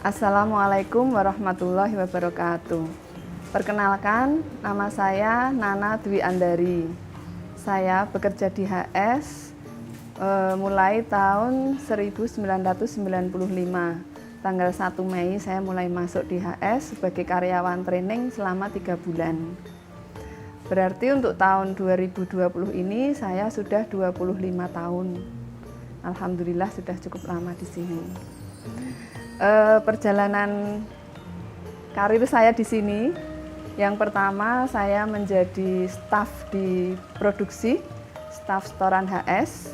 Assalamualaikum warahmatullahi wabarakatuh. Perkenalkan, nama saya Nana Dwi Andari. Saya bekerja di HS mulai tahun 1995. Tanggal 1 Mei saya mulai masuk di HS sebagai karyawan training selama 3 bulan. Berarti untuk tahun 2020 ini saya sudah 25 tahun. Alhamdulillah sudah cukup lama di sini. Perjalanan karir saya di sini, yang pertama saya menjadi staf di produksi, staf storan HS.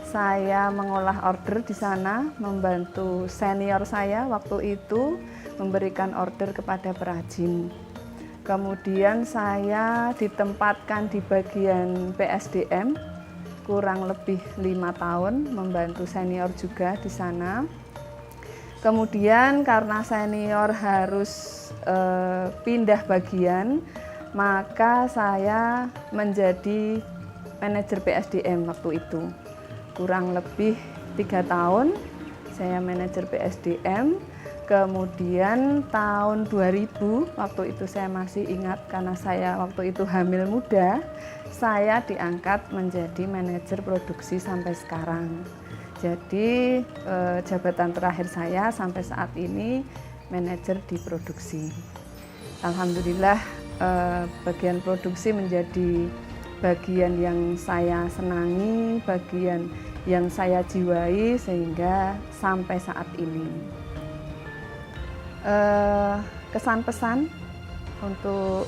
Saya mengolah order di sana, membantu senior saya waktu itu memberikan order kepada perajin. Kemudian saya ditempatkan di bagian PSDM kurang lebih 5 tahun, membantu senior juga di sana. Kemudian karena senior harus pindah bagian, maka saya menjadi manajer PSDM waktu itu. Kurang lebih 3 tahun saya manajer PSDM. Kemudian tahun 2000, waktu itu saya masih ingat karena saya waktu itu hamil muda, saya diangkat menjadi manajer produksi sampai sekarang. Jadi jabatan terakhir saya sampai saat ini manajer di produksi. Alhamdulillah bagian produksi menjadi bagian yang saya senangi, bagian yang saya jiwai sehingga sampai saat ini. Kesan pesan untuk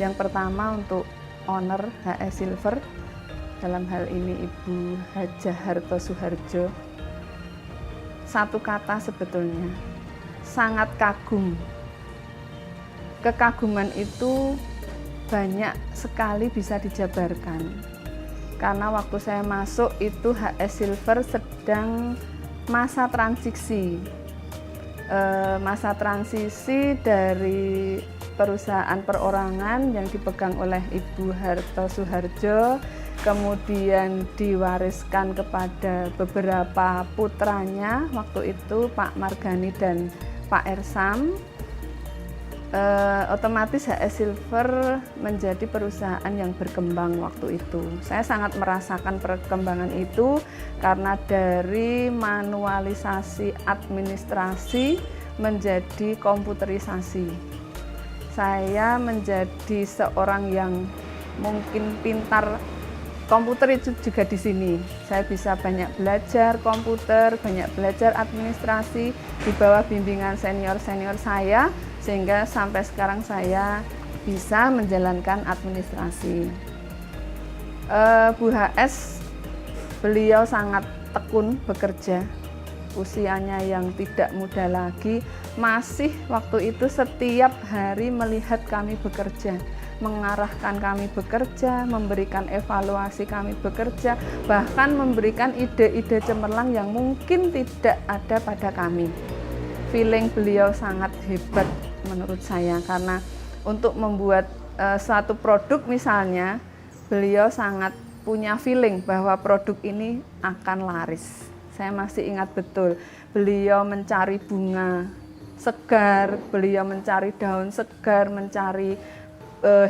yang pertama untuk owner HS Silver, dalam hal ini Ibu Hajah Harto Suharjo, satu kata sebetulnya, sangat kagum. Kekaguman itu banyak sekali bisa dijabarkan, karena waktu saya masuk itu HS Silver sedang masa transisi, dari perusahaan perorangan yang dipegang oleh Ibu Harto Suharjo, kemudian diwariskan kepada beberapa putranya waktu itu, Pak Margani dan Pak Ersam. Otomatis HS Silver menjadi perusahaan yang berkembang waktu itu. Saya sangat merasakan perkembangan itu karena dari manualisasi administrasi menjadi komputerisasi. Saya menjadi seorang yang mungkin pintar komputer itu juga di sini. Saya bisa banyak belajar komputer, banyak belajar administrasi di bawah bimbingan senior-senior saya, sehingga sampai sekarang saya bisa menjalankan administrasi. Bu HS, beliau sangat tekun bekerja, usianya yang tidak muda lagi, masih waktu itu setiap hari melihat kami bekerja, mengarahkan kami bekerja, memberikan evaluasi kami bekerja, bahkan memberikan ide-ide cemerlang yang mungkin tidak ada pada kami. Feeling beliau sangat hebat menurut saya, karena untuk membuat suatu produk misalnya, beliau sangat punya feeling bahwa produk ini akan laris. Saya masih ingat betul, beliau mencari bunga segar, beliau mencari daun segar, mencari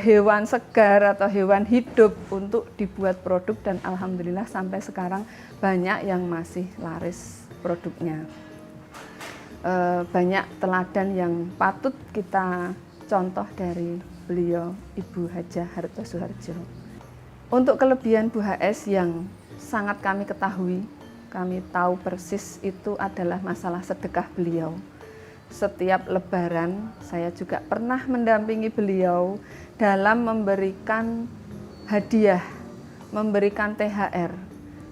hewan segar atau hewan hidup untuk dibuat produk, dan alhamdulillah sampai sekarang banyak yang masih laris produknya. Banyak teladan yang patut kita contoh dari beliau, Ibu Hajah Harto Suharjo. Untuk kelebihan Bu HS yang sangat kami ketahui, kami tahu persis, itu adalah masalah sedekah beliau. Setiap lebaran saya juga pernah mendampingi beliau dalam memberikan hadiah, memberikan THR,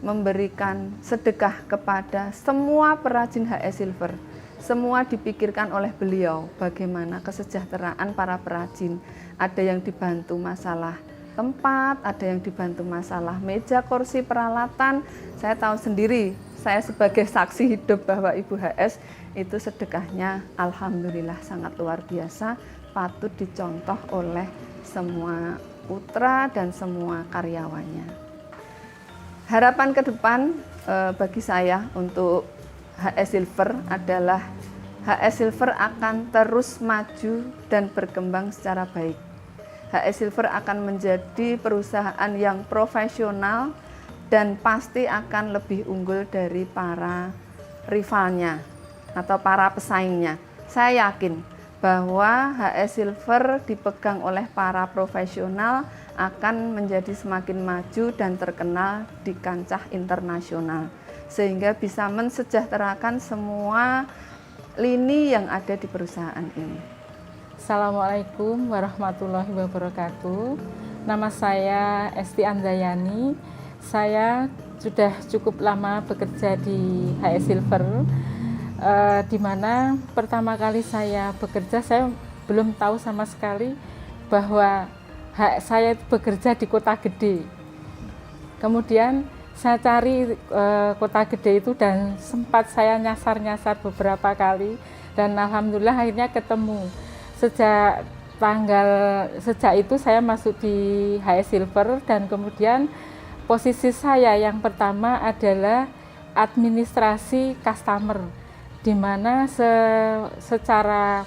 memberikan sedekah kepada semua perajin HS Silver. Semua dipikirkan oleh beliau, bagaimana kesejahteraan para perajin. Ada yang dibantu masalah tempat, ada yang dibantu masalah meja, kursi, peralatan. Saya tahu sendiri, saya sebagai saksi hidup bahwa Ibu HS itu sedekahnya alhamdulillah sangat luar biasa, patut dicontoh oleh semua putra dan semua karyawannya. Harapan ke depan bagi saya untuk HS Silver adalah HS Silver akan terus maju dan berkembang secara baik. HS Silver akan menjadi perusahaan yang profesional dan pasti akan lebih unggul dari para rivalnya atau para pesaingnya. Saya yakin bahwa HS Silver dipegang oleh para profesional akan menjadi semakin maju dan terkenal di kancah internasional, sehingga bisa mensejahterakan semua lini yang ada di perusahaan ini. Assalamualaikum warahmatullahi wabarakatuh. Nama saya Esti Andayani. Saya sudah cukup lama bekerja di HS Silver, di mana pertama kali saya bekerja, saya belum tahu sama sekali bahwa saya bekerja di kota gede. Kemudian saya cari kota gede itu dan sempat saya nyasar-nyasar beberapa kali dan alhamdulillah akhirnya ketemu. Sejak itu saya masuk di HS Silver dan kemudian posisi saya yang pertama adalah administrasi customer, di mana secara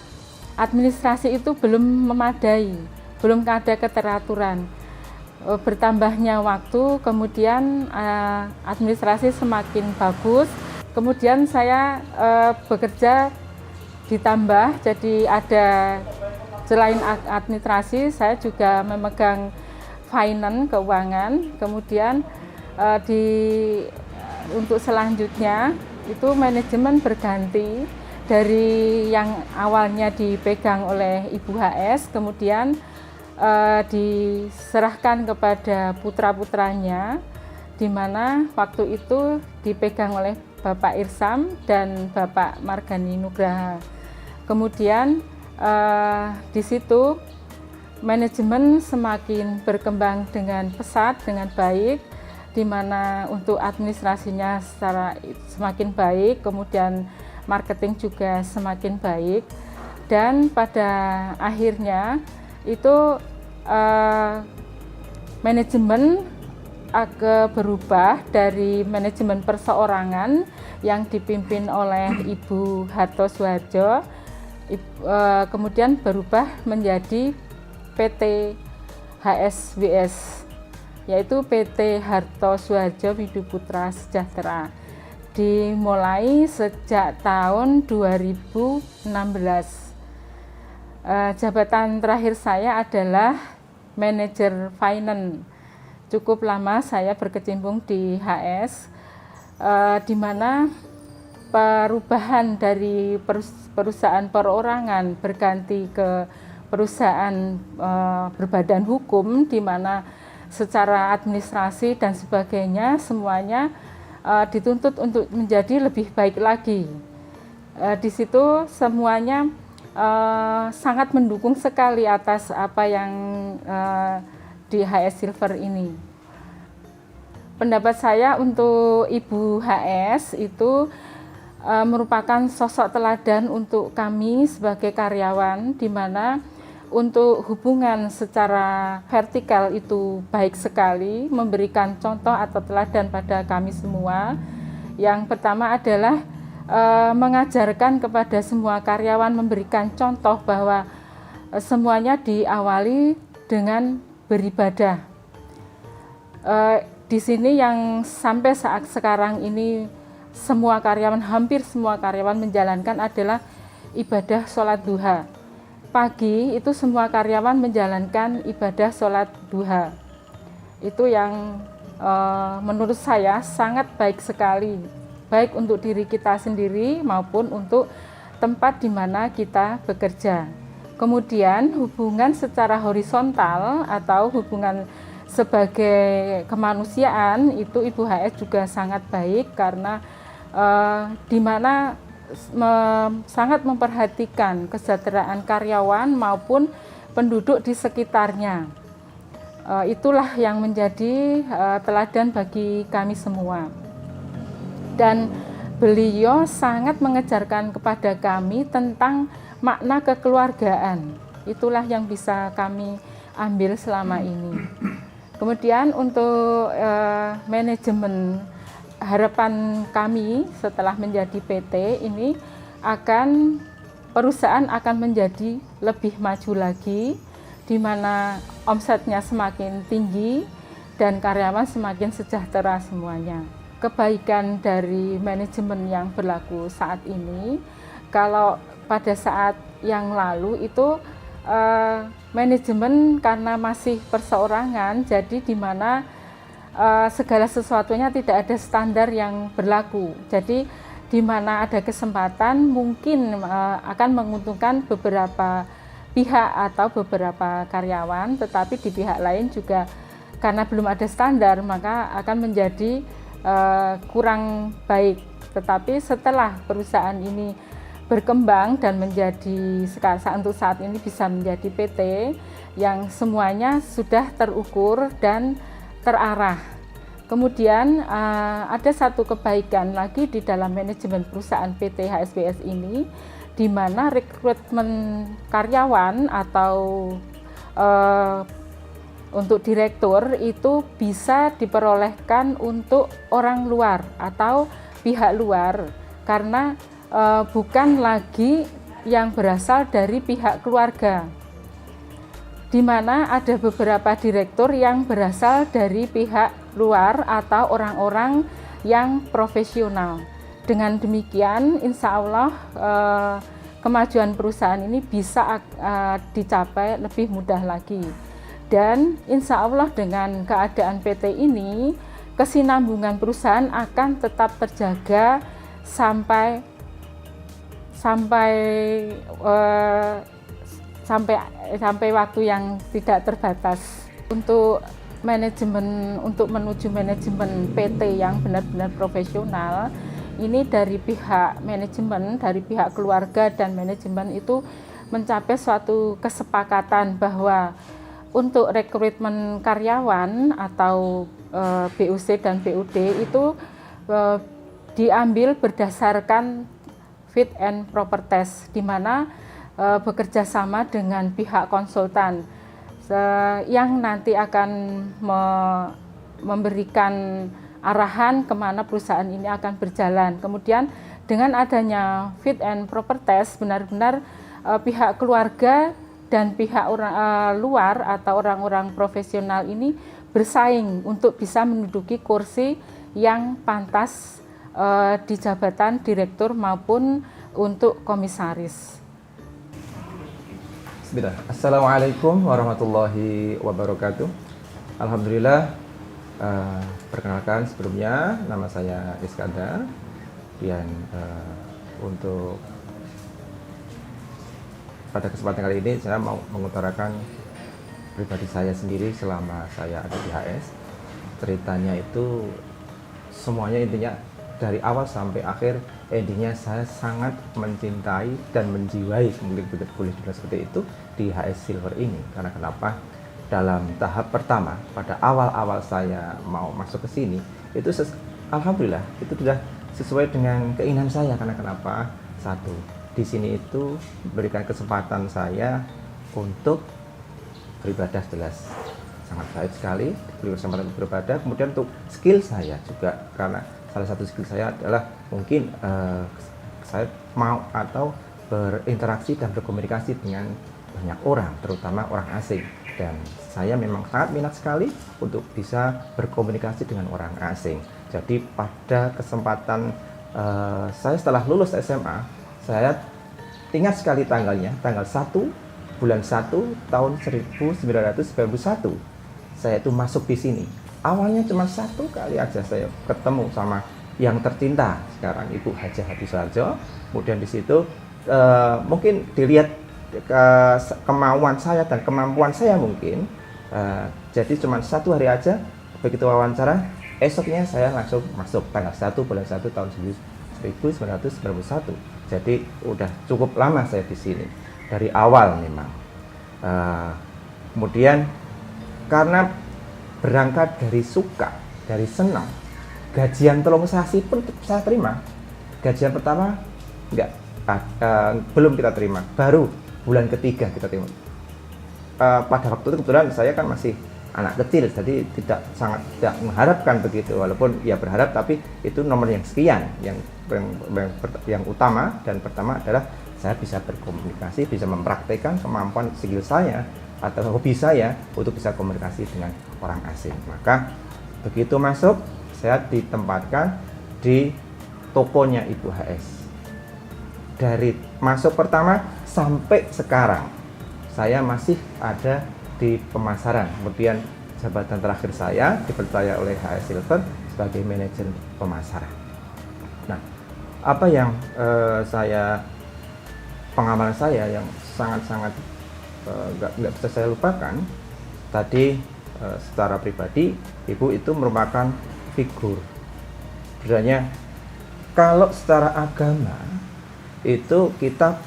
administrasi itu belum memadai, belum ada keteraturan. Bertambahnya waktu, kemudian administrasi semakin bagus, kemudian saya bekerja ditambah, jadi ada selain administrasi, saya juga memegang finance, keuangan, kemudian untuk selanjutnya itu manajemen berganti dari yang awalnya dipegang oleh Ibu HS, kemudian diserahkan kepada putra-putranya, di mana waktu itu dipegang oleh Bapak Irsam dan Bapak Margani Nugraha. Kemudian di situ manajemen semakin berkembang dengan pesat, dengan baik, di mana untuk administrasinya semakin baik, kemudian marketing juga semakin baik, dan pada akhirnya itu manajemen agak berubah dari manajemen perseorangan yang dipimpin oleh Ibu Harto Suharjo, kemudian berubah menjadi PT HSWS, yaitu PT Harto Suharjo Widuputra Sejahtera, dimulai sejak tahun 2016. Jabatan terakhir saya adalah manajer finance. Cukup lama saya berkecimpung di HS, di mana perubahan dari perusahaan perorangan berganti ke perusahaan berbadan hukum, di mana secara administrasi dan sebagainya semuanya dituntut untuk menjadi lebih baik lagi. Di situ semuanya sangat mendukung sekali atas apa yang di HS Silver ini. Pendapat saya untuk Ibu HS itu merupakan sosok teladan untuk kami sebagai karyawan, di mana untuk hubungan secara vertikal itu baik sekali, memberikan contoh atau teladan pada kami semua. Yang pertama adalah mengajarkan kepada semua karyawan, memberikan contoh bahwa semuanya diawali dengan beribadah. Di sini yang sampai saat sekarang ini semua karyawan, hampir semua karyawan menjalankan adalah ibadah sholat duha. Pagi itu semua karyawan menjalankan ibadah sholat duha. Itu yang menurut saya sangat baik sekali, baik untuk diri kita sendiri maupun untuk tempat di mana kita bekerja. Kemudian hubungan secara horizontal atau hubungan sebagai kemanusiaan itu Ibu HS juga sangat baik, karena di mana sangat memperhatikan kesejahteraan karyawan maupun penduduk di sekitarnya. Itulah yang menjadi teladan bagi kami semua. Dan beliau sangat mengejarkan kepada kami tentang makna kekeluargaan. Itulah yang bisa kami ambil selama ini. Kemudian untuk manajemen, harapan kami setelah menjadi PT ini perusahaan akan menjadi lebih maju lagi, di mana omsetnya semakin tinggi dan karyawan semakin sejahtera semuanya. Kebaikan dari manajemen yang berlaku saat ini, kalau pada saat yang lalu itu manajemen karena masih perseorangan, jadi di mana segala sesuatunya tidak ada standar yang berlaku. Jadi di mana ada kesempatan mungkin akan menguntungkan beberapa pihak atau beberapa karyawan, tetapi di pihak lain juga karena belum ada standar maka akan menjadi kurang baik. Tetapi setelah perusahaan ini berkembang dan menjadi untuk saat ini bisa menjadi PT yang semuanya sudah terukur dan terarah. Kemudian ada satu kebaikan lagi di dalam manajemen perusahaan PT HSBS ini, di mana rekrutmen karyawan atau untuk direktur itu bisa diperolehkan untuk orang luar atau pihak luar, karena bukan lagi yang berasal dari pihak keluarga, di mana ada beberapa direktur yang berasal dari pihak luar atau orang-orang yang profesional. Dengan demikian, insya Allah kemajuan perusahaan ini bisa dicapai lebih mudah lagi. Dan insya Allah dengan keadaan PT ini, kesinambungan perusahaan akan tetap terjaga sampai waktu yang tidak terbatas. Untuk menuju manajemen PT yang benar-benar profesional, ini dari pihak manajemen, dari pihak keluarga dan manajemen itu mencapai suatu kesepakatan bahwa untuk rekrutmen karyawan atau BUC dan BUD itu diambil berdasarkan fit and proper test, di mana bekerja sama dengan pihak konsultan yang nanti akan memberikan arahan kemana perusahaan ini akan berjalan. Kemudian dengan adanya fit and proper test, benar-benar pihak keluarga dan pihak luar atau orang-orang profesional ini bersaing untuk bisa menduduki kursi yang pantas di jabatan direktur maupun untuk komisaris. Bismillah. Assalamualaikum warahmatullahi wabarakatuh. Alhamdulillah, perkenalkan sebelumnya nama saya Iskandar, dan untuk pada kesempatan kali ini saya mau mengutarakan pribadi saya sendiri selama saya ada di HS. Ceritanya itu semuanya intinya dari awal sampai akhir, endingnya saya sangat mencintai dan menjiwai, mungkin boleh dibilang seperti itu, di HS Silver ini. Karena kenapa? Dalam tahap pertama, pada awal-awal saya mau masuk ke sini, itu alhamdulillah itu sudah sesuai dengan keinginan saya. Karena kenapa? Satu, di sini itu memberikan kesempatan saya untuk beribadah, jelas sangat baik sekali, beri kesempatan untuk beribadah. Kemudian untuk skill saya juga, karena salah satu skill saya adalah mungkin saya mau atau berinteraksi dan berkomunikasi dengan banyak orang, terutama orang asing. Dan saya memang sangat minat sekali untuk bisa berkomunikasi dengan orang asing. Jadi pada kesempatan saya setelah lulus SMA, saya ingat sekali tanggalnya, tanggal 1 bulan 1 tahun 1991. Saya itu masuk di sini. Awalnya cuma satu kali aja saya ketemu sama yang tercinta sekarang Ibu Hajah Hadi Suharjo. Kemudian di situ mungkin dilihat kemauan saya dan kemampuan saya mungkin. Jadi cuma satu hari aja begitu wawancara, esoknya saya langsung masuk tanggal 1 bulan 1 tahun 1991. Jadi udah cukup lama saya di sini dari awal memang. Kemudian karena berangkat dari suka, dari senang, gajian tolong sasi pun saya terima. Gajian pertama belum kita terima, baru bulan ketiga kita terima. Pada waktu itu kebetulan saya kan masih anak kecil, jadi tidak mengharapkan begitu, walaupun ya berharap, tapi itu nomor yang sekian yang yang utama dan pertama adalah saya bisa berkomunikasi, bisa mempraktekkan kemampuan skill saya atau hobi saya untuk bisa komunikasi dengan orang asing. Maka begitu masuk, saya ditempatkan di tokonya Ibu HS. Dari masuk pertama sampai sekarang, saya masih ada di pemasaran. Kemudian jabatan terakhir saya dipercaya oleh HS Silver sebagai manajer pemasaran. Nah, apa yang pengalaman saya yang sangat-sangat nggak bisa saya lupakan tadi, secara pribadi Ibu itu merupakan figur. Sebenarnya kalau secara agama itu kita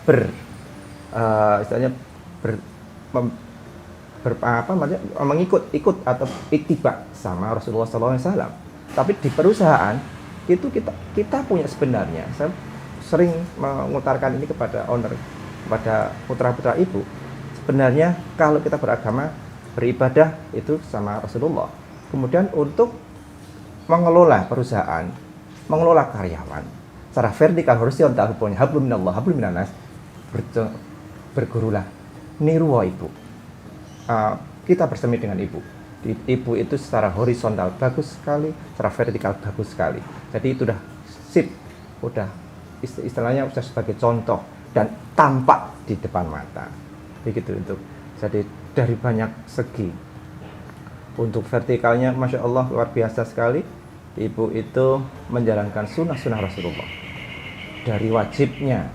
mengikut atau ittiba sama Rasulullah SAW. Tapi di perusahaan itu kita punya sebenarnya. Saya sering mengutarakan ini kepada owner, kepada putra-putra Ibu. Sebenarnya kalau kita beragama, beribadah itu sama Rasulullah. Kemudian untuk mengelola perusahaan, mengelola karyawan, secara vertikal horizontal hubungannya hablum minallah, hablum minannas, bergurulah, niru Ibu. Kita bersemi dengan Ibu. Ibu itu secara horizontal bagus sekali, secara vertikal bagus sekali. Jadi itu udah sip, udah istilahnya sudah sebagai contoh dan tampak di depan mata. Begitu untuk. Jadi dari banyak segi. Untuk vertikalnya, masya Allah luar biasa sekali. Ibu itu menjalankan sunnah-sunnah Rasulullah. Dari wajibnya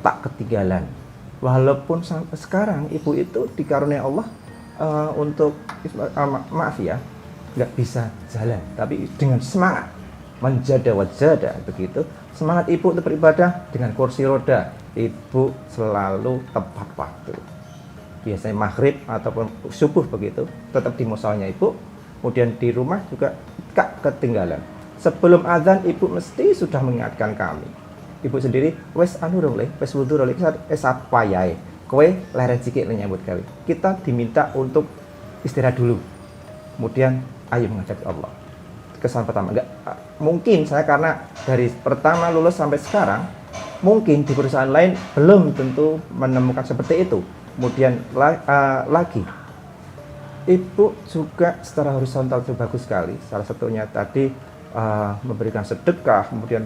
tak ketinggalan. Walaupun sampai sekarang Ibu itu dikarunia Allah untuk maaf ya, nggak bisa jalan, tapi dengan semangat menjada wajada begitu. Semangat Ibu untuk beribadah dengan kursi roda, Ibu selalu tepat waktu. Biasanya maghrib ataupun subuh begitu, tetap di musholanya Ibu. Kemudian di rumah juga gak ketinggalan. Sebelum azan Ibu mesti sudah mengingatkan kami. Ibu sendiri, wes anu dong le, wes wudu dong le, apa yae, kowe leren cikik nyambut gawe. Kita diminta untuk istirahat dulu. Kemudian ayo mengajak Allah. Kesan pertama, enggak mungkin saya karena dari pertama lulus sampai sekarang, mungkin di perusahaan lain belum tentu menemukan seperti itu. Kemudian lagi Ibu juga secara horizontal itu bagus sekali. Salah satunya tadi memberikan sedekah, kemudian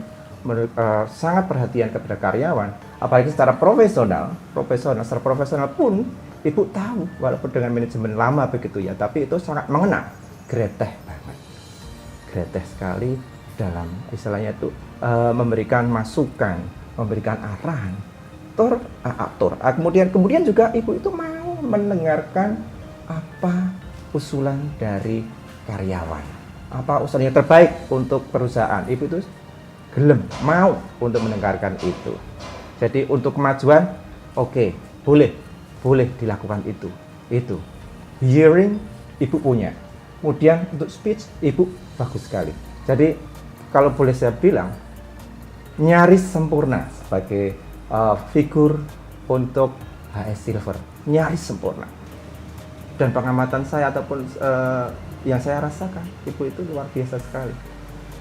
sangat perhatian kepada karyawan. Apalagi secara profesional pun Ibu tahu, walaupun dengan manajemen lama begitu ya, tapi itu sangat mengena, greteh banget, greteh sekali dalam istilahnya itu memberikan masukan, memberikan arahan, kemudian juga Ibu itu mau mendengarkan apa usulan dari karyawan, apa usulan yang terbaik untuk perusahaan. Ibu itu gelem, mau untuk mendengarkan itu. Jadi untuk kemajuan, oke, boleh dilakukan itu. Hearing Ibu punya. Kemudian untuk speech Ibu bagus sekali. Jadi kalau boleh saya bilang, nyaris sempurna sebagai figur untuk HS Silver, nyaris sempurna. Dan pengamatan saya ataupun yang saya rasakan, Ibu itu luar biasa sekali.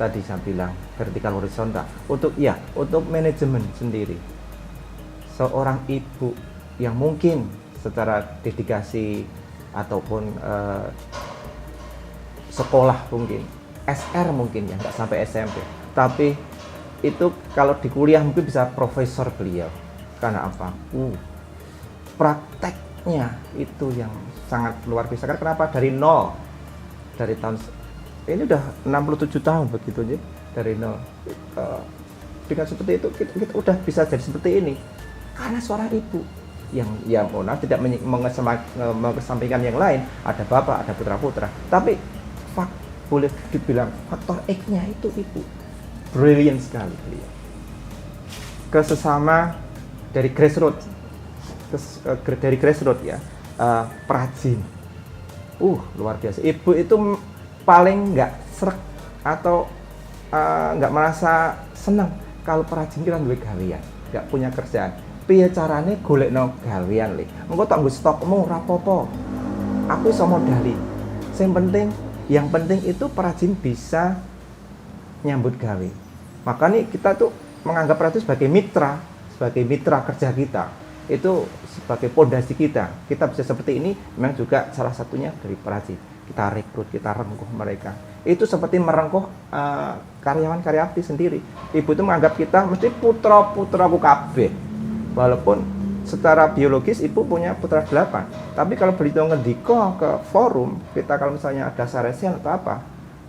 Tadi saya bilang vertikal horizontal. Untuk manajemen sendiri, seorang ibu yang mungkin secara dedikasi ataupun sekolah mungkin SR mungkin ya, nggak sampai SMP, tapi itu kalau di kuliah mungkin bisa profesor beliau. Karena apa? Prakteknya itu yang sangat luar biasa. Kenapa? Dari nol, dari tahun ini udah 67 tahun begitu aja, dari nol. Dengan seperti itu kita udah bisa jadi seperti ini karena seorang ibu yang tidak mengesampingkan yang lain. Ada bapak, ada putra-putra, tapi boleh dibilang faktor X-nya itu ibu brilliant sekali beliau. Kesesama dari grassroots, ya, perajin, luar biasa. Ibu itu paling nggak srek atau nggak merasa senang kalau perajin kita duwe gawean, nggak punya kerjaan. Piye carane golekno gawean le? Engko tak nggo stokmu ora apa-apa. Aku iso modali. Yang penting itu perajin bisa nyambut gawe. Maka nih kita tuh menganggap perajin sebagai mitra kerja kita. Itu sebagai pondasi kita. Kita bisa seperti ini memang juga salah satunya dari perajin. Kita rekrut, kita rengkuh mereka. Itu seperti merengkuh karyawan-karyawati sendiri. Ibu itu menganggap kita mesti putra-putraku kabeh. Walaupun secara biologis ibu punya putra 8. Tapi kalau beliau ngediko ke forum, kita kalau misalnya ada saresian atau apa,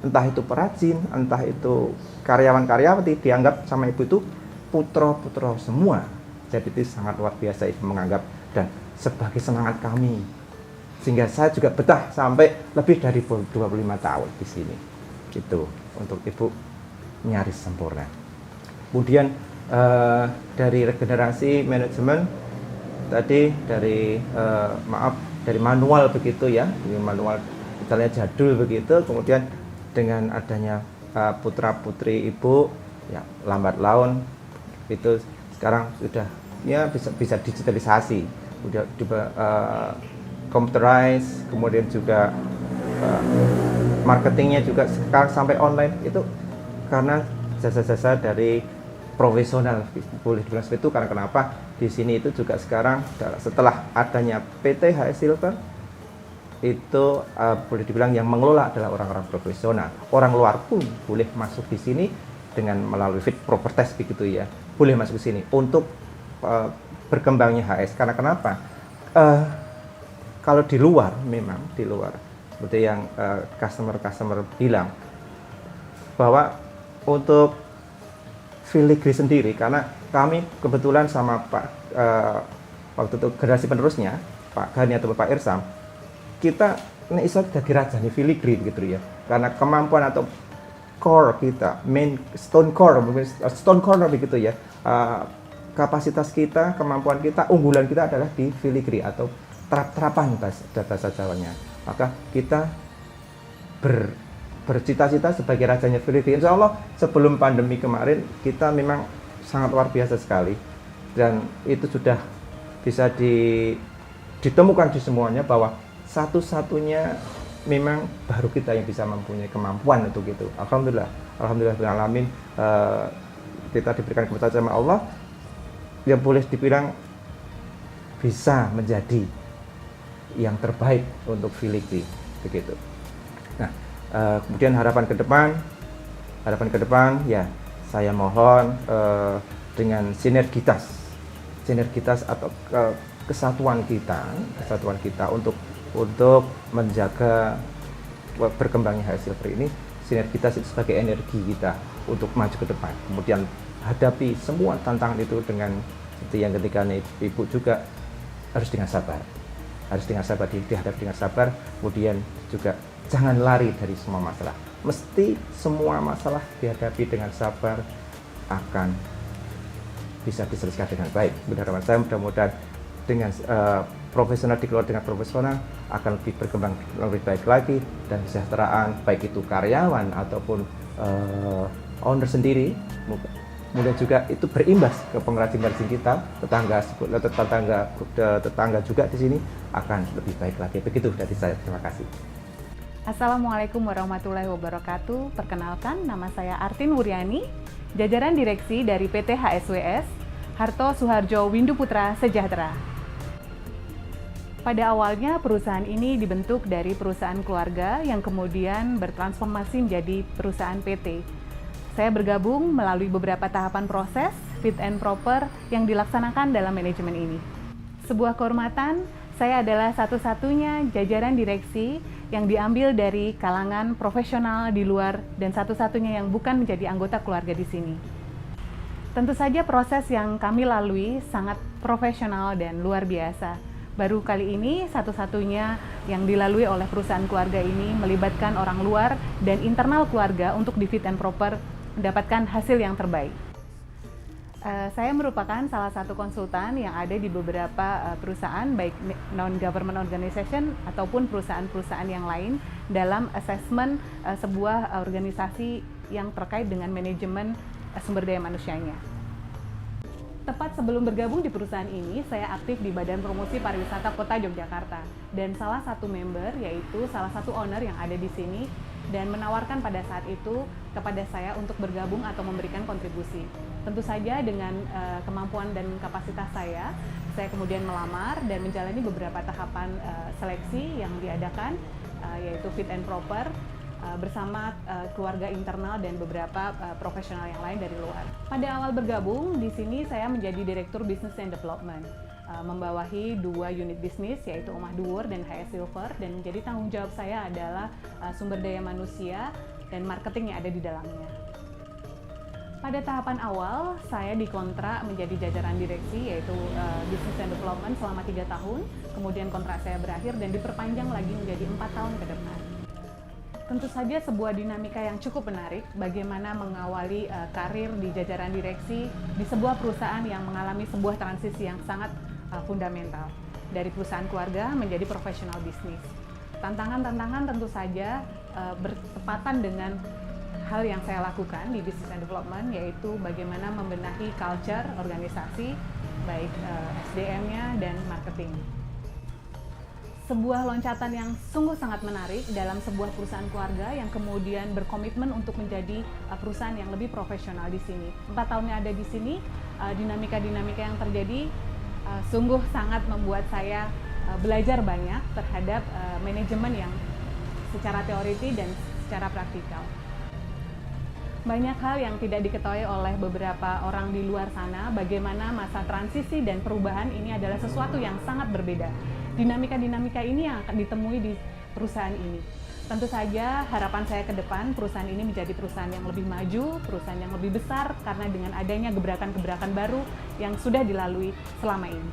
entah itu perajin, entah itu karyawan-karyawati, dianggap sama ibu itu putra-putra semua. Jadi itu sangat luar biasa ibu menganggap, dan sebagai semangat kami. Sehingga saya juga betah sampai lebih dari 25 tahun di sini. Itu untuk ibu nyaris sempurna. Kemudian dari regenerasi manajemen tadi dari dari manual begitu ya, manual misalnya jadul begitu, kemudian dengan adanya putra-putri ibu ya, lambat laun itu sekarang sudah ya bisa digitalisasi, udah computerized, kemudian juga marketingnya juga sekarang sampai online, itu karena jasa-jasa dari profesional, boleh dibilang seperti itu. Karena kenapa di sini itu juga sekarang setelah adanya PT HS Silver itu boleh dibilang yang mengelola adalah orang-orang profesional. Orang luar pun boleh masuk di sini dengan melalui fit proper test begitu ya, boleh masuk ke sini untuk berkembangnya HS. Karena kenapa? Kalau di luar, memang di luar seperti yang customer bilang bahwa untuk filigree sendiri, karena kami kebetulan sama Pak waktu itu generasi penerusnya Pak Gani atau Pak Irsam, kita ini iso dadi rajane filigree gitu ya, karena kemampuan atau core kita, main stone core begitu ya, kapasitas kita, kemampuan kita, unggulan kita adalah di filigree atau terap-terapan bahasa Jawanya. Maka kita bercita-cita sebagai rajanya filigree. Insya Allah sebelum pandemi kemarin kita memang sangat luar biasa sekali, dan itu sudah bisa ditemukan di semuanya bahwa satu-satunya memang baru kita yang bisa mempunyai kemampuan untuk itu. Alhamdulillah alamin, kita diberikan kepercayaan sama Allah yang boleh dibilang bisa menjadi yang terbaik untuk filigree begitu. Nah, kemudian harapan ke depan ya, saya mohon dengan sinergitas atau kesatuan kita untuk menjaga berkembangnya HS Silver ini. Sinergitas itu sebagai energi kita untuk maju ke depan, kemudian hadapi semua tantangan itu dengan seperti yang ketika ibu juga harus dengan sabar, dihadapi dengan sabar. Kemudian juga jangan lari dari semua masalah, mesti semua masalah dihadapi dengan sabar, akan bisa diselesaikan dengan baik. Harapan saya mudah-mudahan dengan profesional dikelola dengan profesional akan lebih berkembang lebih baik lagi, dan kesejahteraan baik itu karyawan ataupun owner sendiri, kemudian juga itu berimbas ke pengrajin-pengrajin kita, tetangga juga di sini akan lebih baik lagi. Begitu dari saya, terima kasih. Assalamualaikum warahmatullahi wabarakatuh. Perkenalkan, nama saya Artin Wuryani, jajaran direksi dari PT HSWS, Harto Suharjo Windu Putra Sejahtera. Pada awalnya perusahaan ini dibentuk dari perusahaan keluarga yang kemudian bertransformasi menjadi perusahaan PT. Saya bergabung melalui beberapa tahapan proses fit and proper yang dilaksanakan dalam manajemen ini. Sebuah kehormatan, saya adalah satu-satunya jajaran direksi yang diambil dari kalangan profesional di luar dan satu-satunya yang bukan menjadi anggota keluarga di sini. Tentu saja proses yang kami lalui sangat profesional dan luar biasa. Baru kali ini satu-satunya yang dilalui oleh perusahaan keluarga ini melibatkan orang luar dan internal keluarga untuk di fit and proper mendapatkan hasil yang terbaik. Saya merupakan salah satu konsultan yang ada di beberapa perusahaan, baik non-government organization ataupun perusahaan-perusahaan yang lain dalam assessment sebuah organisasi yang terkait dengan manajemen sumber daya manusianya. Tepat sebelum bergabung di perusahaan ini, saya aktif di Badan Promosi Pariwisata Kota Yogyakarta. Dan salah satu member, yaitu salah satu owner yang ada di sini, dan menawarkan pada saat itu kepada saya untuk bergabung atau memberikan kontribusi. Tentu saja dengan kemampuan dan kapasitas saya kemudian melamar dan menjalani beberapa tahapan seleksi yang diadakan, yaitu fit and proper, bersama keluarga internal dan beberapa profesional yang lain dari luar. Pada awal bergabung, di sini saya menjadi Direktur Business and Development, membawahi 2 unit bisnis yaitu Omah Dhuwur dan HS Silver, dan menjadi tanggung jawab saya adalah sumber daya manusia dan marketing yang ada di dalamnya. Pada tahapan awal, saya dikontrak menjadi jajaran direksi yaitu Business and Development selama 3 tahun, kemudian kontrak saya berakhir dan diperpanjang lagi menjadi 4 tahun ke depan. Tentu saja sebuah dinamika yang cukup menarik bagaimana mengawali karir di jajaran direksi di sebuah perusahaan yang mengalami sebuah transisi yang sangat fundamental dari perusahaan keluarga menjadi profesional bisnis. Tantangan-tantangan tentu saja bertepatan dengan hal yang saya lakukan di Business and Development, yaitu bagaimana membenahi culture organisasi, baik SDM-nya dan marketing. Sebuah loncatan yang sungguh sangat menarik dalam sebuah perusahaan keluarga yang kemudian berkomitmen untuk menjadi perusahaan yang lebih profesional di sini. 4 tahun yang ada di sini, dinamika-dinamika yang terjadi sungguh sangat membuat saya belajar banyak terhadap manajemen yang secara teoriti dan secara praktikal. Banyak hal yang tidak diketahui oleh beberapa orang di luar sana, bagaimana masa transisi dan perubahan ini adalah sesuatu yang sangat berbeda. Dinamika-dinamika ini yang akan ditemui di perusahaan ini. Tentu saja harapan saya ke depan perusahaan ini menjadi perusahaan yang lebih maju, perusahaan yang lebih besar karena dengan adanya gebrakan-gebrakan baru yang sudah dilalui selama ini.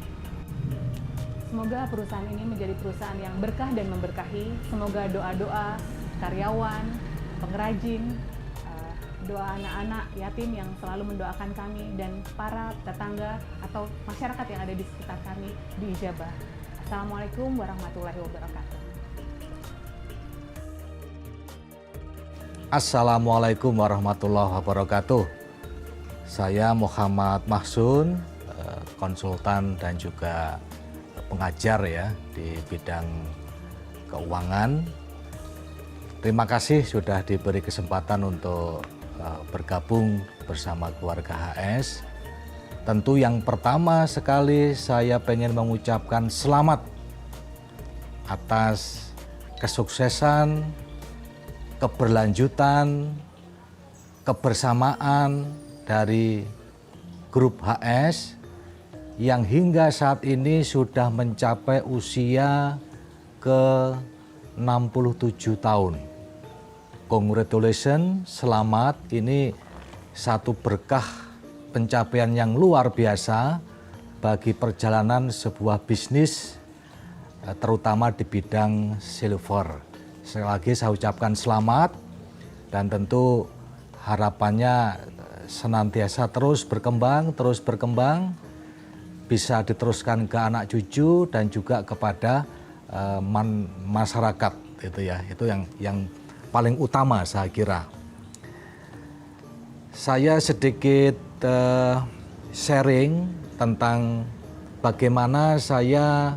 Semoga perusahaan ini menjadi perusahaan yang berkah dan memberkahi. Semoga doa-doa karyawan, pengrajin, doa anak-anak yatim yang selalu mendoakan kami dan para tetangga atau masyarakat yang ada di sekitar kami diijabah. Assalamualaikum warahmatullahi wabarakatuh. Assalamualaikum warahmatullahi wabarakatuh. Saya Muhammad Mahsun, konsultan dan juga pengajar ya di bidang keuangan. Terima kasih sudah diberi kesempatan untuk bergabung bersama keluarga HS. Tentu yang pertama sekali saya pengen mengucapkan selamat atas kesuksesan, keberlanjutan, kebersamaan dari grup HS yang hingga saat ini sudah mencapai usia ke 67 tahun. Congratulations, selamat. Ini satu berkah pencapaian yang luar biasa bagi perjalanan sebuah bisnis, terutama di bidang silver. Sekali lagi saya ucapkan selamat dan tentu harapannya senantiasa terus berkembang, bisa diteruskan ke anak cucu dan juga kepada masyarakat itu ya. Itu yang paling utama saya kira. Saya sedikit sharing tentang bagaimana saya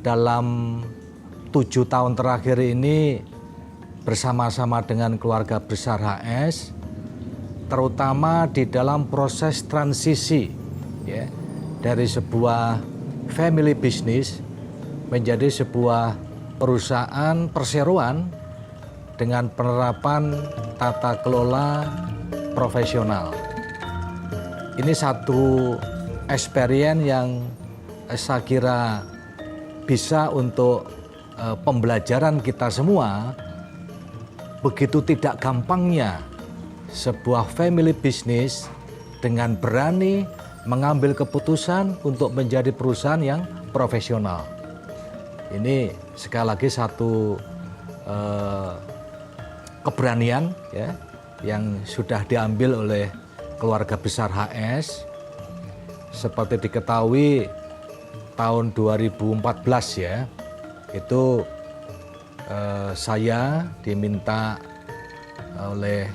dalam 7 tahun terakhir ini bersama-sama dengan keluarga besar HS, terutama di dalam proses transisi ya, dari sebuah family business menjadi sebuah perusahaan perseroan dengan penerapan tata kelola profesional. Ini satu experience yang saya kira bisa untuk pembelajaran kita semua, begitu tidak gampangnya sebuah family business dengan berani mengambil keputusan untuk menjadi perusahaan yang profesional. Ini sekali lagi satu keberanian ya, yang sudah diambil oleh keluarga besar HS. Seperti diketahui tahun 2014 ya, itu saya diminta oleh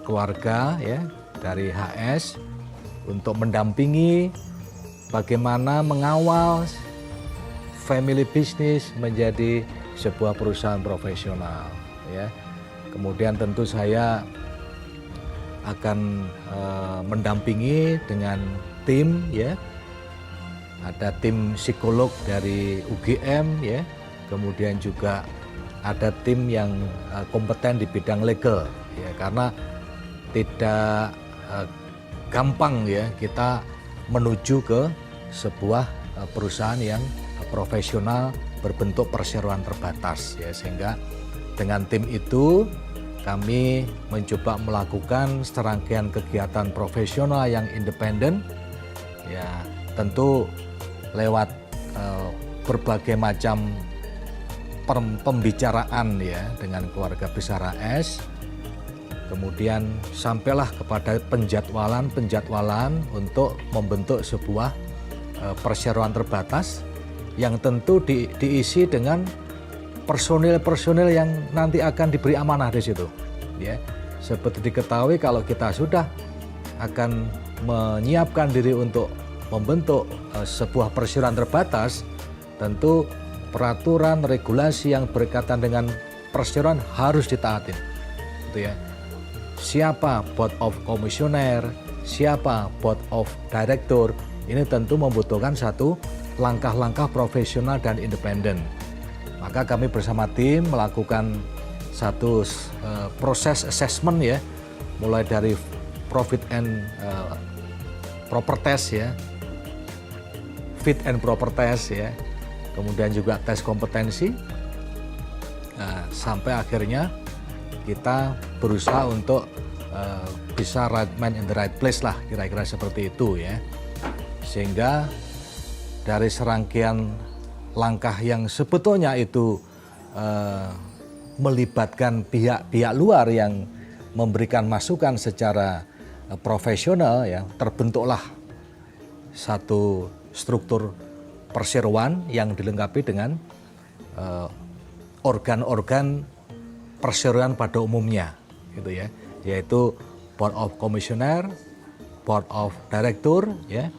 keluarga ya dari HS untuk mendampingi bagaimana mengawal family business menjadi sebuah perusahaan profesional ya. Kemudian tentu saya akan mendampingi dengan tim, ya. Ada tim psikolog dari UGM, ya. Kemudian juga ada tim yang kompeten di bidang legal, ya, karena tidak gampang ya kita menuju ke sebuah perusahaan yang profesional berbentuk perseroan terbatas, ya, sehingga dengan tim itu kami mencoba melakukan serangkaian kegiatan profesional yang independen, ya, tentu lewat berbagai macam pembicaraan, ya, dengan keluarga besar AS. Kemudian sampailah kepada penjadwalan untuk membentuk sebuah perseroan terbatas yang tentu diisi dengan personil yang nanti akan diberi amanah di situ, ya. Seperti diketahui kalau kita sudah akan menyiapkan diri untuk membentuk sebuah perseroan terbatas, tentu peraturan regulasi yang berkaitan dengan perseroan harus ditaatin, gitu ya. Siapa board of komisioner, siapa board of director, ini tentu membutuhkan satu langkah-langkah profesional dan independen. Maka kami bersama tim melakukan satu proses assessment, ya, mulai dari profit and proper test, ya, fit and proper test, ya, kemudian juga tes kompetensi, sampai akhirnya kita berusaha untuk bisa right man in the right place lah, kira-kira seperti itu, ya. Sehingga dari serangkaian langkah yang sebetulnya itu melibatkan pihak-pihak luar yang memberikan masukan secara profesional, ya, terbentuklah satu struktur perseroan yang dilengkapi dengan organ-organ perseroan pada umumnya, gitu ya, yaitu board of commissioner, board of director, ya,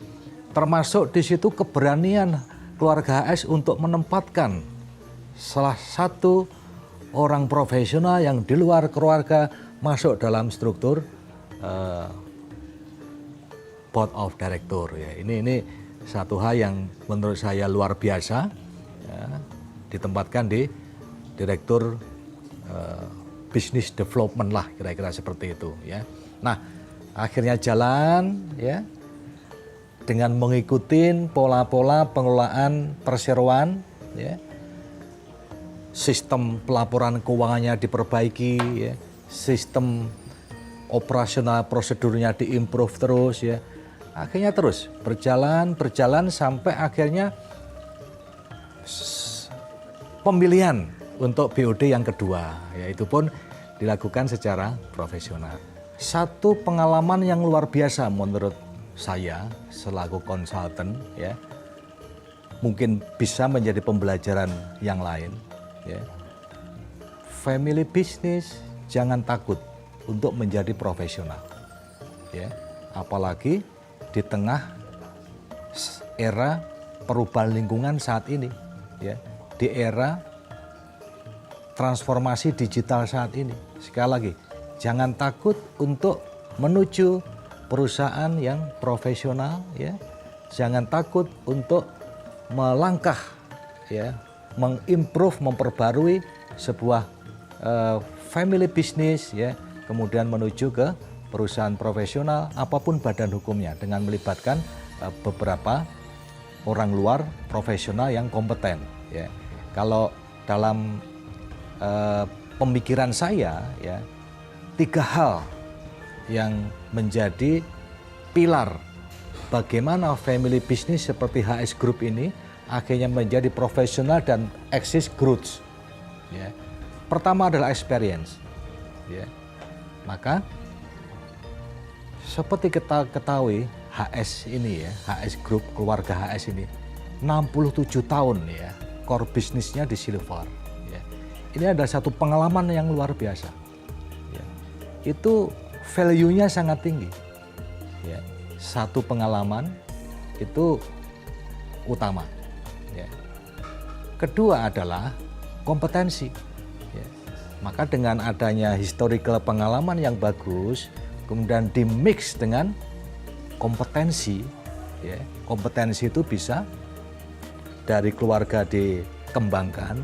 termasuk di situ keberanian keluarga HS untuk menempatkan salah satu orang profesional yang di luar keluarga masuk dalam struktur board of director, ya. Ini satu hal yang menurut saya luar biasa, ya, ditempatkan di direktur business development lah, kira-kira seperti itu, ya. Nah, akhirnya jalan, ya, dengan mengikuti pola-pola pengelolaan perseroan, ya. Sistem pelaporan keuangannya diperbaiki, ya. Sistem operasional prosedurnya diimprove terus, ya. Akhirnya terus berjalan sampai akhirnya pemilihan untuk BOD yang kedua, yaitu pun dilakukan secara profesional. Satu pengalaman yang luar biasa menurut saya selaku konsultan, ya, mungkin bisa menjadi pembelajaran yang lain, ya. Family business jangan takut untuk menjadi profesional, ya, apalagi di tengah era perubahan lingkungan saat ini, ya, di era transformasi digital saat ini. Sekali lagi, jangan takut untuk menuju perusahaan yang profesional, ya. Jangan takut untuk melangkah, ya, mengimprove, memperbarui sebuah family business, ya, kemudian menuju ke perusahaan profesional apapun badan hukumnya dengan melibatkan beberapa orang luar profesional yang kompeten, ya. Kalau dalam pemikiran saya, ya, 3 hal yang menjadi pilar bagaimana family business seperti HS Group ini akhirnya menjadi profesional dan eksis growth, ya. Pertama adalah experience, ya. Maka seperti kita ketahui HS ini, ya, HS Group, keluarga HS ini 67 tahun, ya, core bisnisnya di silver, ya. Ini ada satu pengalaman yang luar biasa, ya. Itu value-nya sangat tinggi, ya. Satu pengalaman itu utama, ya. Kedua adalah kompetensi, ya. Maka dengan adanya historical pengalaman yang bagus, kemudian di-mix dengan kompetensi, ya, kompetensi itu bisa dari keluarga dikembangkan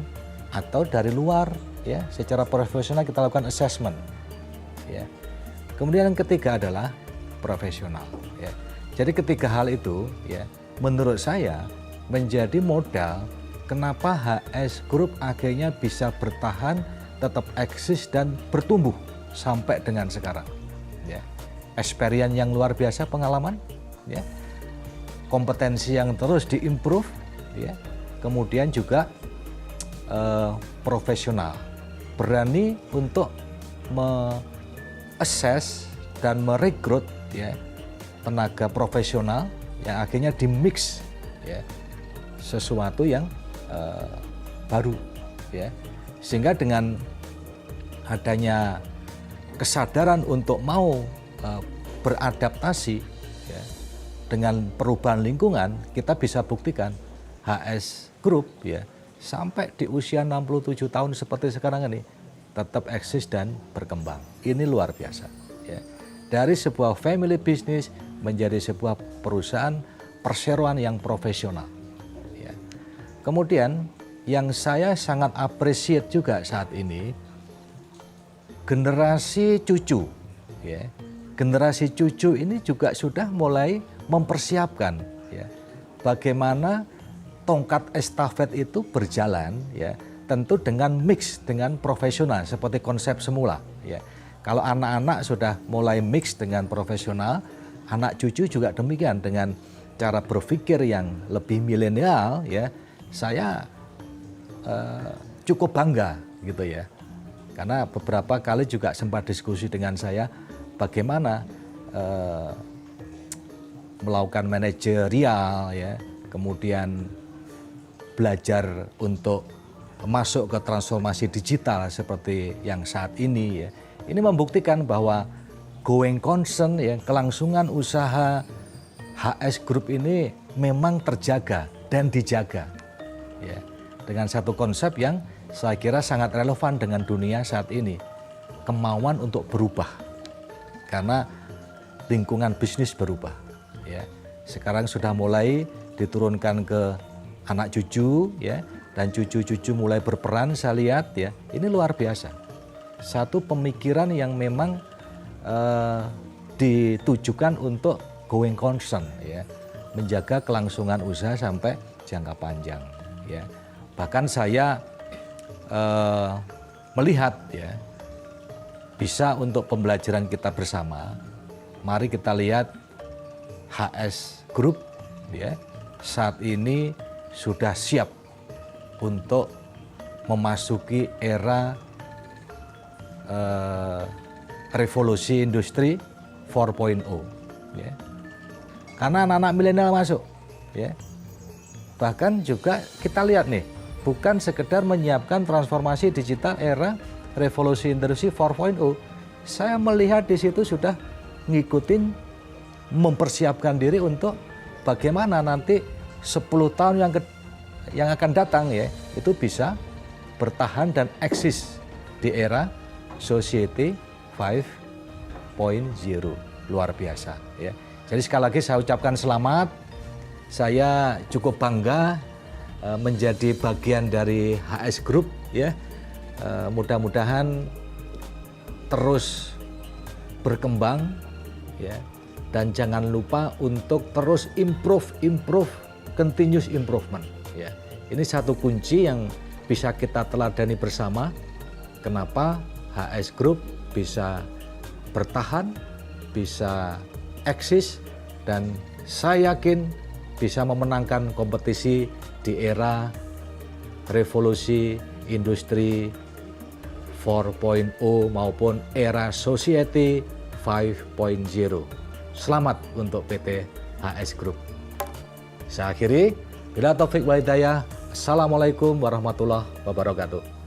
atau dari luar, ya, secara profesional kita lakukan assessment, ya. Kemudian yang ketiga adalah profesional, ya. Jadi ketiga hal itu, ya, menurut saya menjadi modal kenapa HS Group akhirnya bisa bertahan, tetap eksis dan bertumbuh sampai dengan sekarang, ya. Experience yang luar biasa, pengalaman, ya, kompetensi yang terus diimprove, ya, kemudian juga profesional, berani untuk me-assess dan merekrut, ya, tenaga profesional yang akhirnya dimix, ya, sesuatu yang baru, ya, sehingga dengan adanya kesadaran untuk mau beradaptasi, ya, dengan perubahan lingkungan, kita bisa buktikan HS Group, ya, sampai di usia 67 tahun seperti sekarang ini tetap eksis dan berkembang. Ini luar biasa, ya. Dari sebuah family business menjadi sebuah perusahaan perseroan yang profesional, ya. Kemudian yang saya sangat appreciate juga saat ini, generasi cucu, ya, generasi cucu ini juga sudah mulai mempersiapkan, ya, bagaimana tongkat estafet itu berjalan, ya, tentu dengan mix dengan profesional seperti konsep semula, ya. Kalau anak-anak sudah mulai mix dengan profesional, anak cucu juga demikian dengan cara berpikir yang lebih milenial, ya. Saya cukup bangga gitu, ya. Karena beberapa kali juga sempat diskusi dengan saya bagaimana melakukan manajerial, ya, kemudian belajar untuk masuk ke transformasi digital seperti yang saat ini, ya. Ini membuktikan bahwa going concern, ya, kelangsungan usaha HS Group ini memang terjaga dan dijaga, ya, dengan satu konsep yang saya kira sangat relevan dengan dunia saat ini, kemauan untuk berubah karena lingkungan bisnis berubah, ya. Sekarang sudah mulai diturunkan ke anak cucu, ya, dan cucu-cucu mulai berperan, saya lihat, ya, ini luar biasa. Satu pemikiran yang memang ditujukan untuk going concern, ya, menjaga kelangsungan usaha sampai jangka panjang, ya. Bahkan saya melihat, ya, bisa untuk pembelajaran kita bersama. Mari kita lihat HS Group, ya, saat ini sudah siap untuk memasuki era revolusi industri 4.0, ya. Karena anak-anak milenial masuk, ya. Bahkan juga kita lihat nih, bukan sekedar menyiapkan transformasi digital era revolusi industri 4.0. Saya melihat di situ sudah ngikutin, mempersiapkan diri untuk bagaimana nanti 10 tahun yang akan datang, ya, itu bisa bertahan dan eksis di era Society 5.0. Luar biasa, ya. Jadi sekali lagi saya ucapkan selamat. Saya cukup bangga menjadi bagian dari HS Group, ya. Mudah-mudahan terus berkembang, ya. Dan jangan lupa untuk terus improve, continuous improvement, ya. Ini satu kunci yang bisa kita teladani bersama. Kenapa HS Group bisa bertahan, bisa eksis, dan saya yakin bisa memenangkan kompetisi di era revolusi industri 4.0 maupun era Society 5.0. Selamat untuk PT HS Group. Saya akhiri, bila taufik wa hidayah. Assalamualaikum warahmatullahi wabarakatuh.